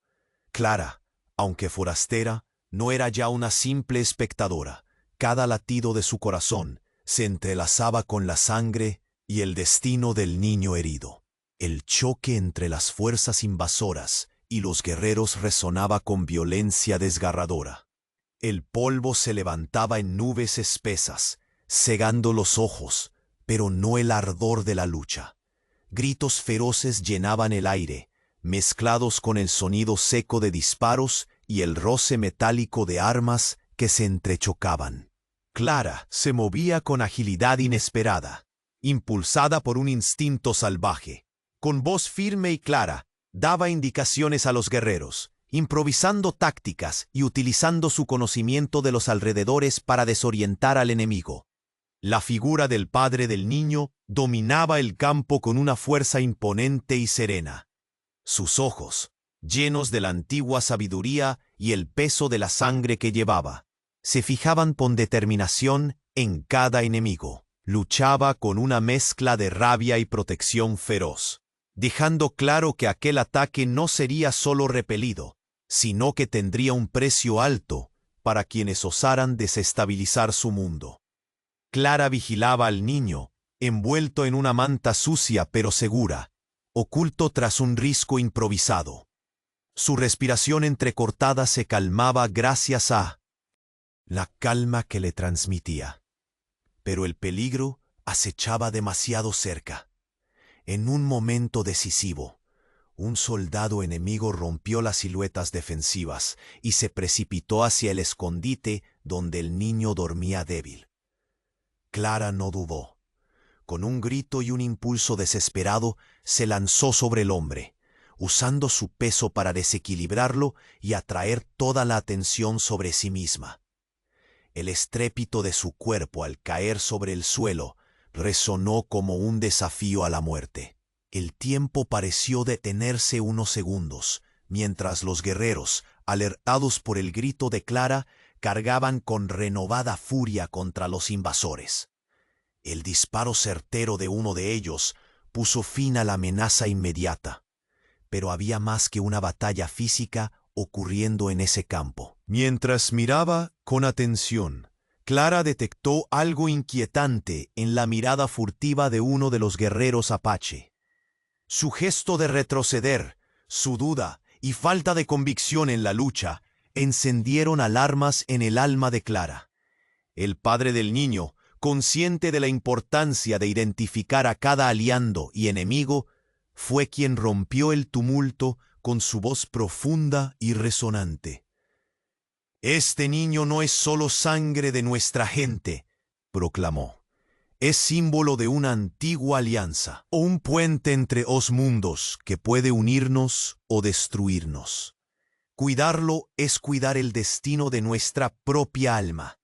Clara, aunque forastera, no era ya una simple espectadora. Cada latido de su corazón se entrelazaba con la sangre y el destino del niño herido. El choque entre las fuerzas invasoras y los guerreros resonaba con violencia desgarradora. El polvo se levantaba en nubes espesas, cegando los ojos, pero no el ardor de la lucha. Gritos feroces llenaban el aire, mezclados con el sonido seco de disparos y el roce metálico de armas que se entrechocaban. Clara se movía con agilidad inesperada, impulsada por un instinto salvaje. Con voz firme y clara, daba indicaciones a los guerreros, improvisando tácticas y utilizando su conocimiento de los alrededores para desorientar al enemigo. La figura del padre del niño dominaba el campo con una fuerza imponente y serena. Sus ojos, llenos de la antigua sabiduría y el peso de la sangre que llevaba, se fijaban con determinación en cada enemigo. Luchaba con una mezcla de rabia y protección feroz, dejando claro que aquel ataque no sería solo repelido, sino que tendría un precio alto para quienes osaran desestabilizar su mundo. Clara vigilaba al niño, envuelto en una manta sucia pero segura, oculto tras un risco improvisado. Su respiración entrecortada se calmaba gracias a la calma que le transmitía. Pero el peligro acechaba demasiado cerca. En un momento decisivo, un soldado enemigo rompió las siluetas defensivas y se precipitó hacia el escondite donde el niño dormía débil. Clara no dudó. Con un grito y un impulso desesperado, se lanzó sobre el hombre, usando su peso para desequilibrarlo y atraer toda la atención sobre sí misma. El estrépito de su cuerpo al caer sobre el suelo resonó como un desafío a la muerte. El tiempo pareció detenerse unos segundos, mientras los guerreros, alertados por el grito de Clara, cargaban con renovada furia contra los invasores. El disparo certero de uno de ellos puso fin a la amenaza inmediata, pero había más que una batalla física ocurriendo en ese campo. Mientras miraba con atención, Clara detectó algo inquietante en la mirada furtiva de uno de los guerreros apache. Su gesto de retroceder, su duda y falta de convicción en la lucha encendieron alarmas en el alma de Clara. El padre del niño, consciente de la importancia de identificar a cada aliado y enemigo, fue quien rompió el tumulto con su voz profunda y resonante. «Este niño no es solo sangre de nuestra gente», proclamó. «Es símbolo de una antigua alianza, o un puente entre os mundos que puede unirnos o destruirnos. Cuidarlo es cuidar el destino de nuestra propia alma».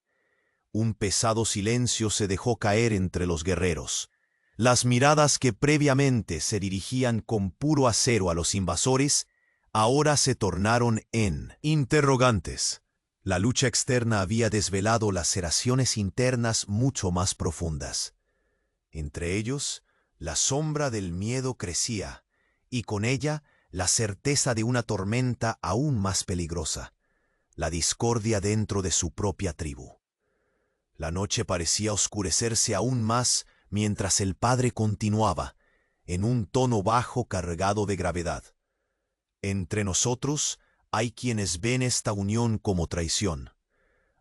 Un pesado silencio se dejó caer entre los guerreros. Las miradas que previamente se dirigían con puro acero a los invasores, ahora se tornaron en interrogantes. La lucha externa había desvelado laceraciones internas mucho más profundas. Entre ellos, la sombra del miedo crecía, y con ella la certeza de una tormenta aún más peligrosa, la discordia dentro de su propia tribu. La noche parecía oscurecerse aún más mientras el padre continuaba, en un tono bajo cargado de gravedad. «Entre nosotros hay quienes ven esta unión como traición.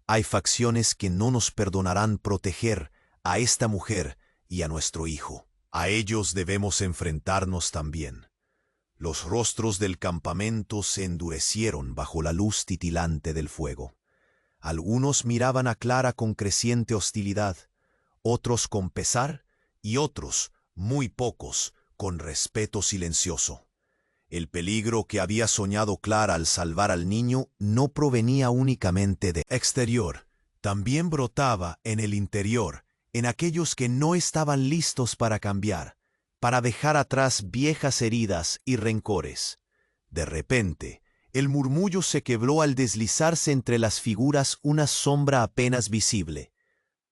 Hay facciones que no nos perdonarán proteger a esta mujer y a nuestro hijo. A ellos debemos enfrentarnos también». Los rostros del campamento se endurecieron bajo la luz titilante del fuego. Algunos miraban a Clara con creciente hostilidad, otros con pesar y otros, muy pocos, con respeto silencioso. El peligro que había soñado Clara al salvar al niño no provenía únicamente de exterior, también brotaba en el interior, en aquellos que no estaban listos para cambiar, para dejar atrás viejas heridas y rencores. De repente, el murmullo se quebró al deslizarse entre las figuras una sombra apenas visible.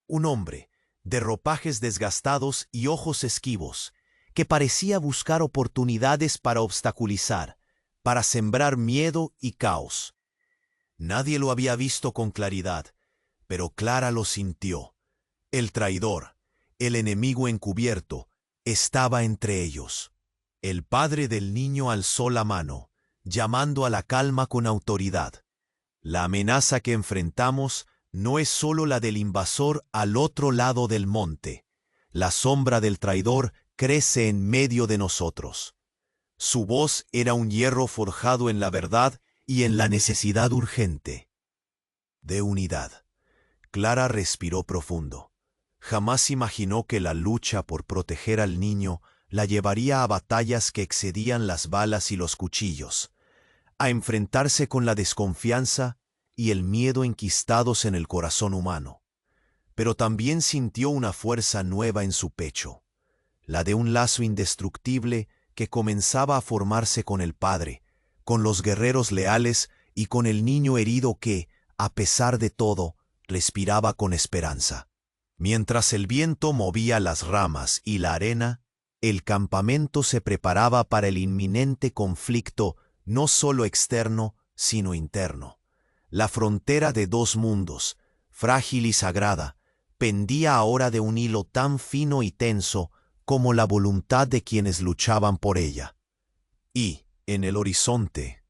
Un hombre, de ropajes desgastados y ojos esquivos, que parecía buscar oportunidades para obstaculizar, para sembrar miedo y caos. Nadie lo había visto con claridad, pero Clara lo sintió. El traidor, el enemigo encubierto, estaba entre ellos. El padre del niño alzó la mano, llamando a la calma con autoridad. La amenaza que enfrentamos no es solo la del invasor al otro lado del monte. La sombra del traidor crece en medio de nosotros. Su voz era un hierro forjado en la verdad y en la necesidad urgente de unidad. Clara respiró profundo. Jamás imaginó que la lucha por proteger al niño la llevaría a batallas que excedían las balas y los cuchillos, a enfrentarse con la desconfianza y el miedo enquistados en el corazón humano. Pero también sintió una fuerza nueva en su pecho, la de un lazo indestructible que comenzaba a formarse con el padre, con los guerreros leales y con el niño herido que, a pesar de todo, respiraba con esperanza. Mientras el viento movía las ramas y la arena, el campamento se preparaba para el inminente conflicto no solo externo, sino interno. La frontera de dos mundos, frágil y sagrada, pendía ahora de un hilo tan fino y tenso como la voluntad de quienes luchaban por ella. Y, en el horizonte,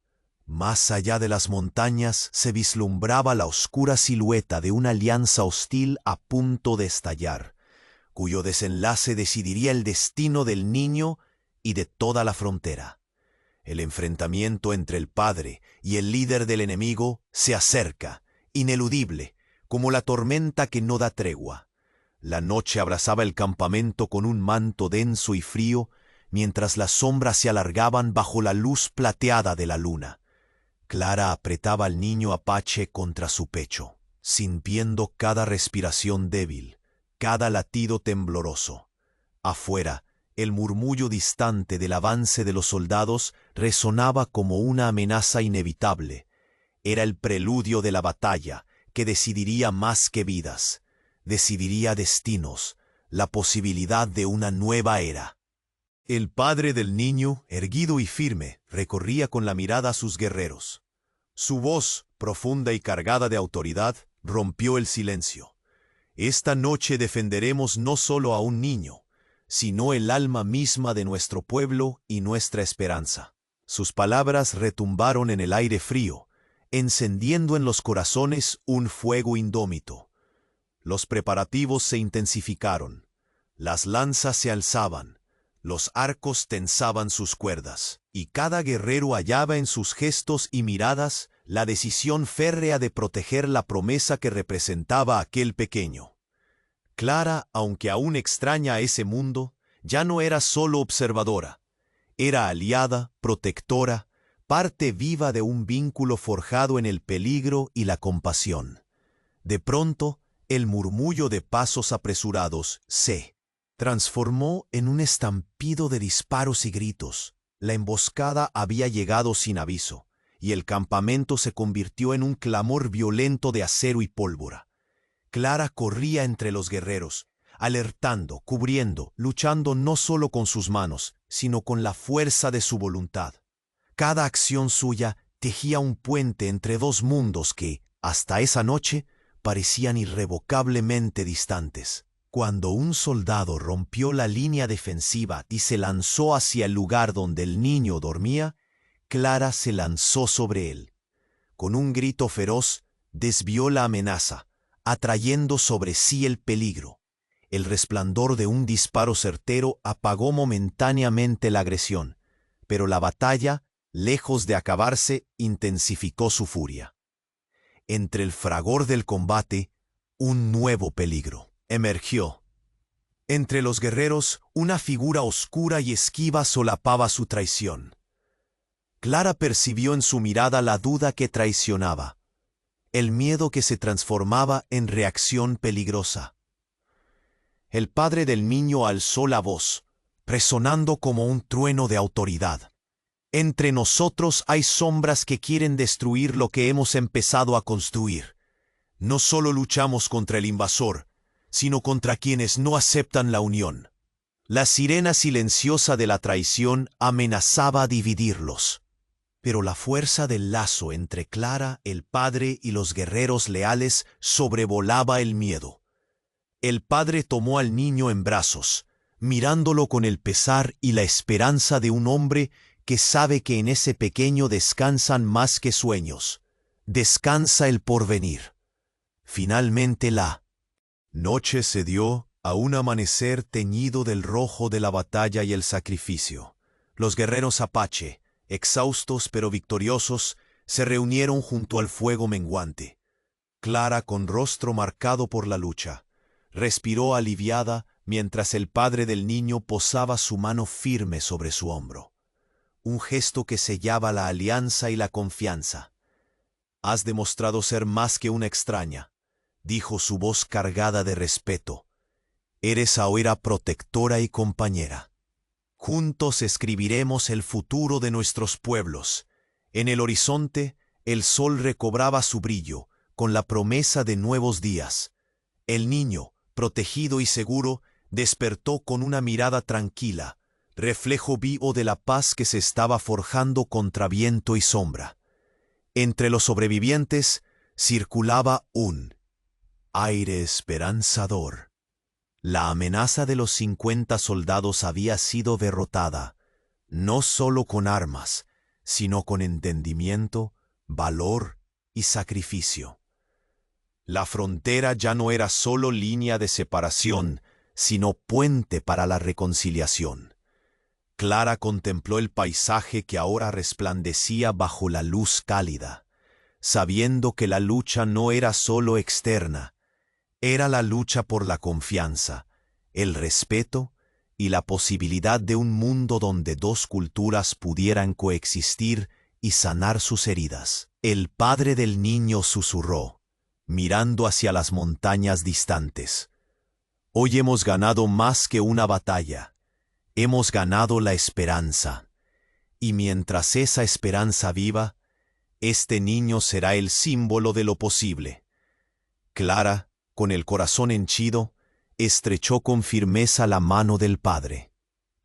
más allá de las montañas, se vislumbraba la oscura silueta de una alianza hostil a punto de estallar, cuyo desenlace decidiría el destino del niño y de toda la frontera. El enfrentamiento entre el padre y el líder del enemigo se acerca, ineludible, como la tormenta que no da tregua. La noche abrazaba el campamento con un manto denso y frío, mientras las sombras se alargaban bajo la luz plateada de la luna. Clara apretaba al niño apache contra su pecho, sintiendo cada respiración débil, cada latido tembloroso. Afuera, el murmullo distante del avance de los soldados resonaba como una amenaza inevitable. Era el preludio de la batalla que decidiría más que vidas, decidiría destinos, la posibilidad de una nueva era. El padre del niño, erguido y firme, recorría con la mirada a sus guerreros. Su voz, profunda y cargada de autoridad, rompió el silencio. Esta noche defenderemos no solo a un niño, sino el alma misma de nuestro pueblo y nuestra esperanza. Sus palabras retumbaron en el aire frío, encendiendo en los corazones un fuego indómito. Los preparativos se intensificaron. Las lanzas se alzaban, los arcos tensaban sus cuerdas, y cada guerrero hallaba en sus gestos y miradas la decisión férrea de proteger la promesa que representaba aquel pequeño. Clara, aunque aún extraña a ese mundo, ya no era solo observadora. Era aliada, protectora, parte viva de un vínculo forjado en el peligro y la compasión. De pronto, el murmullo de pasos apresurados se transformó en un estampido de disparos y gritos. La emboscada había llegado sin aviso, y el campamento se convirtió en un clamor violento de acero y pólvora. Clara corría entre los guerreros, alertando, cubriendo, luchando no solo con sus manos, sino con la fuerza de su voluntad. Cada acción suya tejía un puente entre dos mundos que, hasta esa noche, parecían irrevocablemente distantes. Cuando un soldado rompió la línea defensiva y se lanzó hacia el lugar donde el niño dormía, Clara se lanzó sobre él. Con un grito feroz, desvió la amenaza, atrayendo sobre sí el peligro. El resplandor de un disparo certero apagó momentáneamente la agresión, pero la batalla, lejos de acabarse, intensificó su furia. Entre el fragor del combate, un nuevo peligro emergió. Entre los guerreros, una figura oscura y esquiva solapaba su traición. Clara percibió en su mirada la duda que traicionaba, el miedo que se transformaba en reacción peligrosa. El padre del niño alzó la voz, resonando como un trueno de autoridad. Entre nosotros hay sombras que quieren destruir lo que hemos empezado a construir. No solo luchamos contra el invasor, sino contra quienes no aceptan la unión. La sirena silenciosa de la traición amenazaba dividirlos. Pero la fuerza del lazo entre Clara, el padre y los guerreros leales sobrevolaba el miedo. El padre tomó al niño en brazos, mirándolo con el pesar y la esperanza de un hombre que sabe que en ese pequeño descansan más que sueños. Descansa el porvenir. Finalmente la noche se dio a un amanecer teñido del rojo de la batalla y el sacrificio. Los guerreros apache, exhaustos pero victoriosos, se reunieron junto al fuego menguante. Clara, con rostro marcado por la lucha, respiró aliviada mientras el padre del niño posaba su mano firme sobre su hombro. Un gesto que sellaba la alianza y la confianza. «Has demostrado ser más que una extraña», dijo su voz cargada de respeto. «Eres ahora protectora y compañera. Juntos escribiremos el futuro de nuestros pueblos». En el horizonte, el sol recobraba su brillo, con la promesa de nuevos días. El niño, protegido y seguro, despertó con una mirada tranquila, reflejo vivo de la paz que se estaba forjando contra viento y sombra. Entre los sobrevivientes circulaba un aire esperanzador. La amenaza de los 50 soldados había sido derrotada, no solo con armas, sino con entendimiento, valor y sacrificio. La frontera ya no era solo línea de separación, sino puente para la reconciliación. Clara contempló el paisaje que ahora resplandecía bajo la luz cálida, sabiendo que la lucha no era solo externa, era la lucha por la confianza, el respeto y la posibilidad de un mundo donde dos culturas pudieran coexistir y sanar sus heridas. El padre del niño susurró, mirando hacia las montañas distantes: «Hoy hemos ganado más que una batalla. Hemos ganado la esperanza. Y mientras esa esperanza viva, este niño será el símbolo de lo posible». Clara, con el corazón henchido, estrechó con firmeza la mano del padre.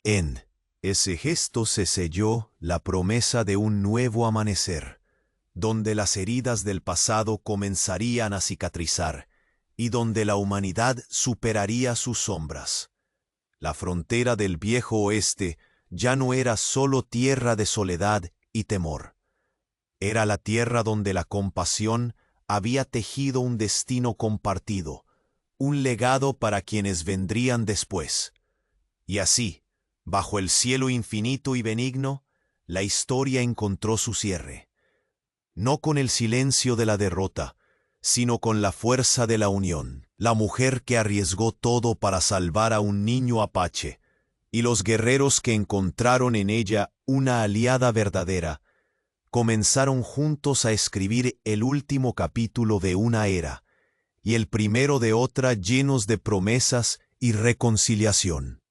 En ese gesto se selló la promesa de un nuevo amanecer, donde las heridas del pasado comenzarían a cicatrizar y donde la humanidad superaría sus sombras. La frontera del viejo oeste ya no era solo tierra de soledad y temor. Era la tierra donde la compasión había tejido un destino compartido, un legado para quienes vendrían después. Y así, bajo el cielo infinito y benigno, la historia encontró su cierre. No con el silencio de la derrota, sino con la fuerza de la unión. La mujer que arriesgó todo para salvar a un niño apache, y los guerreros que encontraron en ella una aliada verdadera, comenzaron juntos a escribir el último capítulo de una era, y el primero de otra, llenos de promesas y reconciliación.